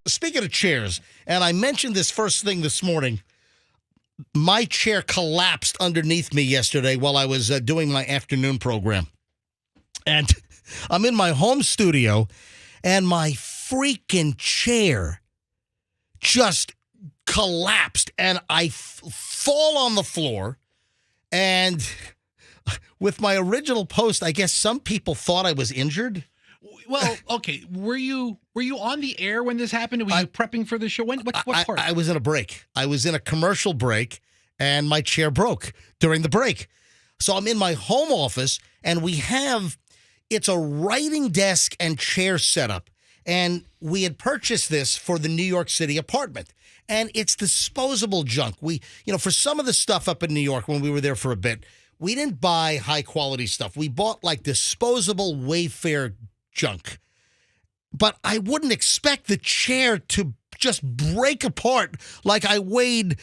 speaking of chairs, and I mentioned this first thing this morning, my chair collapsed underneath me yesterday while I was doing my afternoon program. And I'm in my home studio, and my freaking chair just collapsed, and I fall on the floor. And with my original post, I guess some people thought I was injured. Well, okay. Were you on the air when this happened? Were you prepping for the show? What part? I was in a break. I was in a commercial break, and my chair broke during the break. So I'm in my home office, and it's a writing desk and chair setup. And we had purchased this for the New York City apartment. And it's disposable junk. For some of the stuff up in New York when we were there for a bit, we didn't buy high quality stuff. We bought like disposable Wayfair junk. But I wouldn't expect the chair to just break apart like I weighed,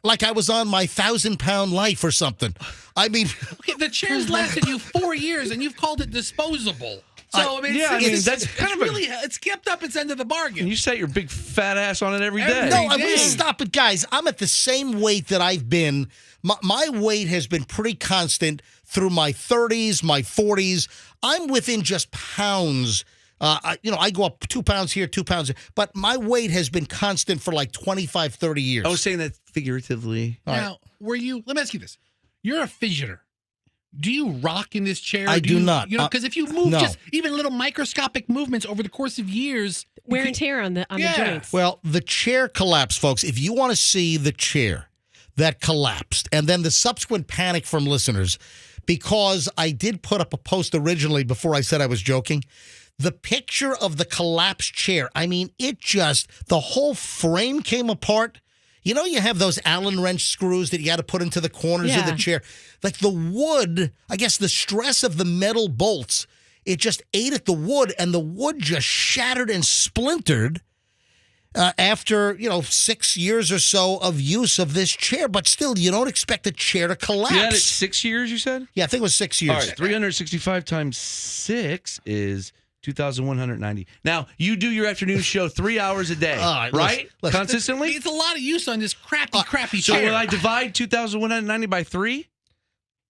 like I was on my 1,000-pound life or something. I mean, okay, the chair's lasted you 4 years and you've called it disposable. So that's kind of it's kept up its end of the bargain. You set your big fat ass on it every day. No, I mean, stop it, guys. I'm at the same weight that I've been. My weight has been pretty constant through my 30s, my 40s. I'm within just pounds. I go up 2 pounds here, 2 pounds there. But my weight has been constant for like 25, 30 years. I was saying that figuratively. Now, let me ask you this. You're a fidgeter. Do you rock in this chair? I do not. Because if you move just even little microscopic movements over the course of years. Wear and tear on the joints. Well, the chair collapsed, folks. If you want to see the chair that collapsed and then the subsequent panic from listeners, because I did put up a post originally before I said I was joking, the picture of the collapsed chair, I mean, the whole frame came apart. You have those Allen wrench screws that you got to put into the corners of the chair. Like the wood, I guess the stress of the metal bolts, it just ate at the wood, and the wood just shattered and splintered after, 6 years or so of use of this chair. But still, you don't expect a chair to collapse. You had it 6 years, you said? Yeah, I think it was 6 years. All right, 365 times 6 is 2,190. Now, you do your afternoon show 3 hours a day, right? Listen. Consistently? It's a lot of use on this crappy so chair. will I divide 2,190 by 3?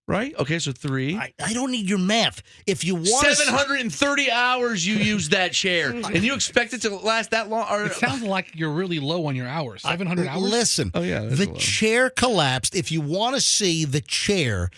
Right? Okay, so 3. I don't need your math. If you want 730 hours you use that chair, and you expect it to last that long? It sounds like you're really low on your hours. 700 hours? Listen, the chair collapsed. If you want to see the chair,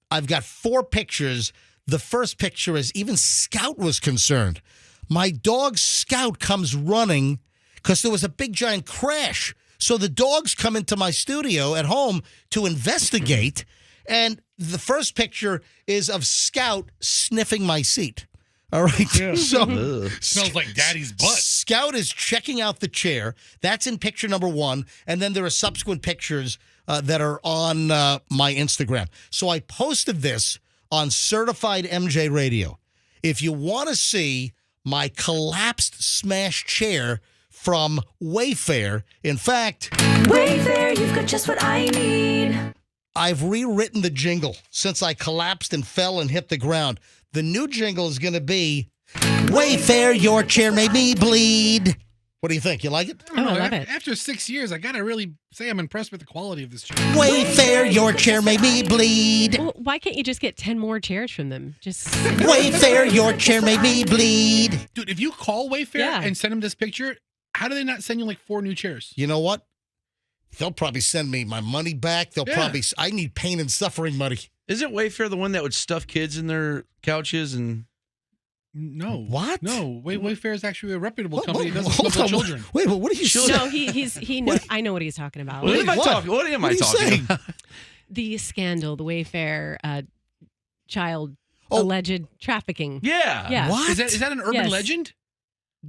I've got 4 pictures. The first picture is even Scout was concerned. My dog Scout comes running because there was a big giant crash. So the dogs come into my studio at home to investigate. And the first picture is of Scout sniffing my seat. All right. Yeah. So smells like daddy's butt. Scout is checking out the chair. That's in picture number 1. And then there are subsequent pictures that are on my Instagram. So I posted this on Certified MJ Radio. If you want to see my collapsed smash chair from Wayfair, in fact, Wayfair, you've got just what I need. I've rewritten the jingle since I collapsed and fell and hit the ground. The new jingle is going to be Wayfair, your chair made me bleed. What do you think? You like it? I love it. After 6 years, I got to really say I'm impressed with the quality of this chair. Wayfair, your chair made me bleed. Well, why can't you just get 10 more chairs from them? Just Wayfair, your chair made me bleed. Dude, if you call Wayfair and send them this picture, how do they not send you like 4 new chairs? You know what? They'll probably send me my money back. I need pain and suffering money. Isn't Wayfair the one that would stuff kids in their couches and... No. What? No. Wayfair is actually a reputable company. It doesn't smuggle children. Wait, what are you saying? No, he knows. I know what he's talking about. What am I talking about? The scandal, the Wayfair child alleged trafficking. Yeah. Yeah. What? Is that an urban legend?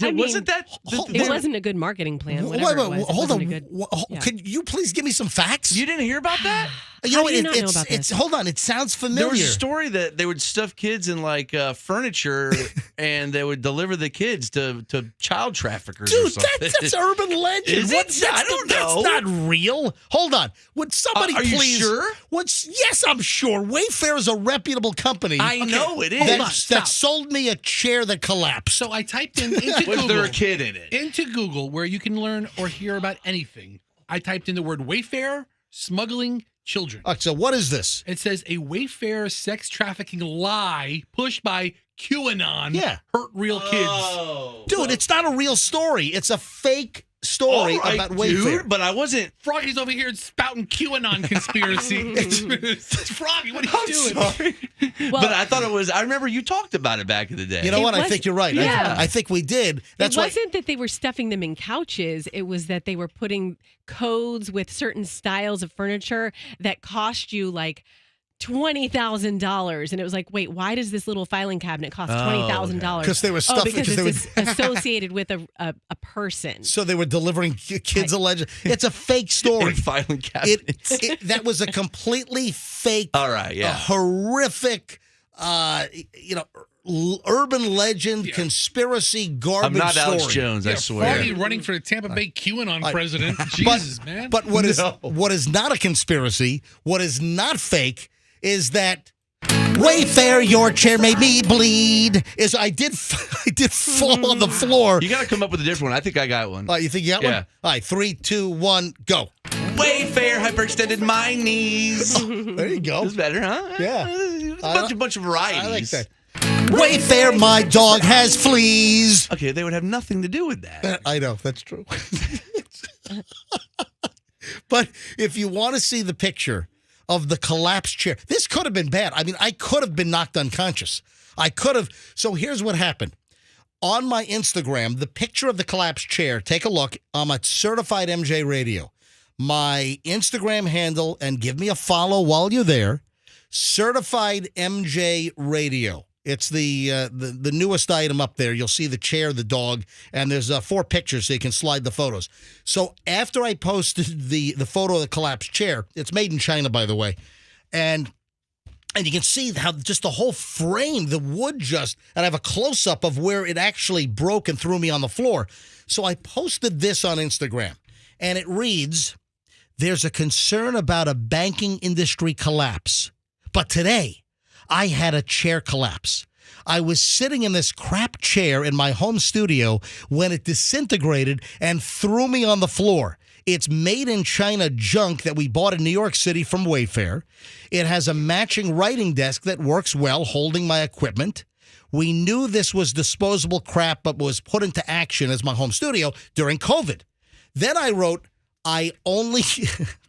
Wasn't that? It wasn't a good marketing plan. Wait, hold on. Could you please give me some facts? You didn't hear about that? How do you not know about this? Hold on. It sounds familiar. There was a story that they would stuff kids in like furniture, and they would deliver the kids to child traffickers. Dude, or something. that's urban legend. Is it? I don't know. That's not real. Hold on. Would somebody are please? You sure? Yes, I'm sure. Wayfair is a reputable company. I know it is. That sold me a chair that collapsed. So I typed into Google. there a kid in it? Into Google, where you can learn or hear about anything. I typed in the word Wayfair, smuggling children. So what is this? It says a Wayfair sex trafficking lie pushed by QAnon. Yeah. Hurt real kids. Dude, it's not a real story. It's a fake story about Wayfair. Dude, but I wasn't. Froggy's over here spouting QAnon conspiracy. Froggy, what are you doing? Sorry. Well, but I thought it was. I remember you talked about it back in the day. You know what? I think you're right. Yeah. I think we did. That's it wasn't that they were stuffing them in couches. It was that they were putting codes with certain styles of furniture that cost you like $20,000, and it was like, wait, why does this little filing cabinet cost $20,000? Because they were stuffing. Because it's associated with a person. So they were delivering kids alleged. It's a fake story. Filing cabinets. That was a completely fake. All right, yeah. Horrific. Urban legend, conspiracy, garbage I'm not story. Alex Jones, I swear. Froggy running for the Tampa Bay QAnon president. Jesus, man. But what is not a conspiracy, what is not fake, is that Wayfair, your chair made me bleed. I did fall on the floor. You got to come up with a different one. I think I got one. You think you got one? All right, 3, 2, 1, go. Wayfair hyperextended my knees. There you go. That's better, huh? Yeah. A bunch of varieties. I like that. Wayfair, my dog has fleas. Okay, they would have nothing to do with that. I know, that's true. But if you want to see the picture of the collapsed chair, this could have been bad. I mean, I could have been knocked unconscious. I could have. So here's what happened. On my Instagram, the picture of the collapsed chair, take a look. I'm at Certified MJ Radio. My Instagram handle, and give me a follow while you're there, Certified MJ Radio. It's the newest item up there. You'll see the chair, the dog, and there's 4 pictures so you can slide the photos. So after I posted the photo of the collapsed chair, it's made in China, by the way, and you can see how just the whole frame, the wood and I have a close-up of where it actually broke and threw me on the floor. So I posted this on Instagram, and it reads, "There's a concern about a banking industry collapse, but today I had a chair collapse. I was sitting in this crap chair in my home studio when it disintegrated and threw me on the floor. It's made in China junk that we bought in New York City from Wayfair. It has a matching writing desk that works well holding my equipment. We knew this was disposable crap, but was put into action as my home studio during COVID." Then I wrote,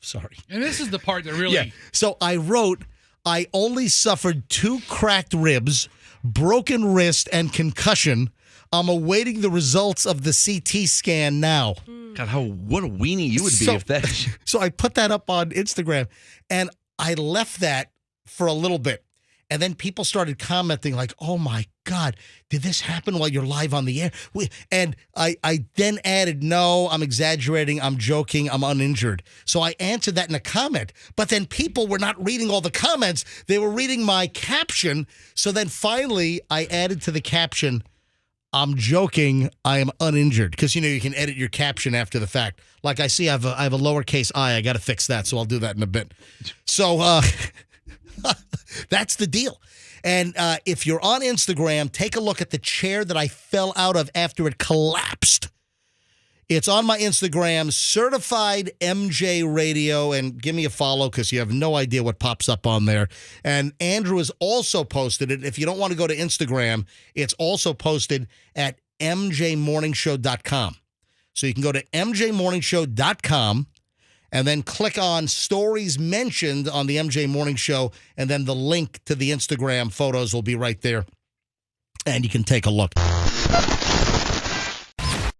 sorry. And this is the part that really... Yeah. So I wrote, "I only suffered 2 cracked ribs, broken wrist, and concussion. I'm awaiting the results of the CT scan now." God, what a weenie you would be if that... So I put that up on Instagram, and I left that for a little bit. And then people started commenting like, "Oh, my God, did this happen while you're live on the air?" And I then added, "No, I'm exaggerating. I'm joking. I'm uninjured." So I answered that in a comment. But then people were not reading all the comments. They were reading my caption. So then finally I added to the caption, "I'm joking. I am uninjured." Because, you can edit your caption after the fact. Like I see I have a lowercase I. I got to fix that. So I'll do that in a bit. So that's the deal. And if you're on Instagram, take a look at the chair that I fell out of after it collapsed. It's on my Instagram, Certified MJ Radio, and give me a follow because you have no idea what pops up on there. And Andrew has also posted it. If you don't want to go to Instagram, it's also posted at mjmorningshow.com. So you can go to mjmorningshow.com and then click on Stories Mentioned on the MJ Morning Show, and then the link to the Instagram photos will be right there, and you can take a look.